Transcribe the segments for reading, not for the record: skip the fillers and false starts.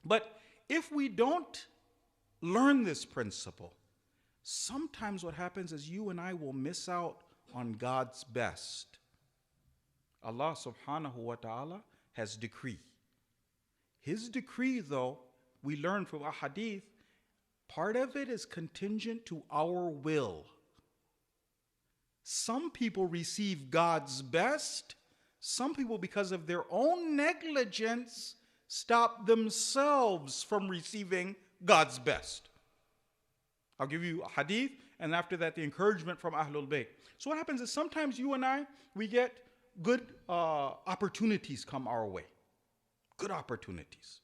But if we don't learn this principle, sometimes what happens is you and I will miss out on God's best. Allah subhanahu wa ta'ala has decree. His decree, though, we learn from a hadith, part of it is contingent to our will. Some people receive God's best. Some people, because of their own negligence, stop themselves from receiving God's best. I'll give you a hadith, and after that, the encouragement from Ahlul Bayt. So what happens is sometimes you and I, we get good opportunities come our way. Good opportunities.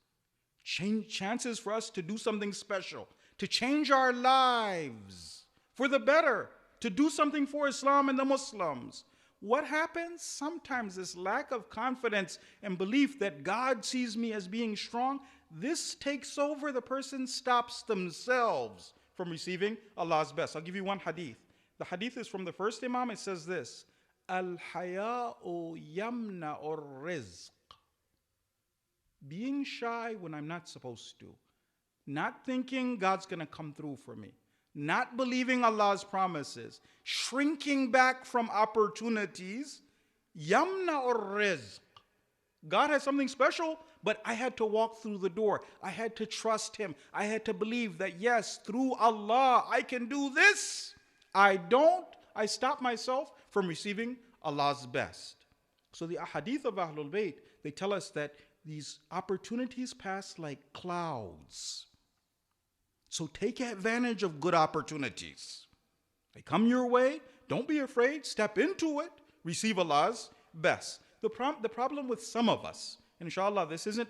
Chances for us to do something special, to change our lives for the better, to do something for Islam and the Muslims. What happens? Sometimes this lack of confidence and belief that God sees me as being strong, this takes over. The person stops themselves from receiving Allah's best. I'll give you one hadith. The hadith is from the first Imam. It says this: الحياء يمنع الرزق. Being shy when I'm not supposed to. Not thinking God's going to come through for me. Not believing Allah's promises. Shrinking back from opportunities. يمنع الرزق. God has something special, but I had to walk through the door. I had to trust Him. I had to believe that yes, through Allah, I can do this. I don't. I stop myself from receiving Allah's best. So the ahadith of Ahlul Bayt, they tell us that these opportunities pass like clouds. So take advantage of good opportunities. They come your way. Don't be afraid. Step into it. Receive Allah's best. The problem with some of us, and inshallah this isn't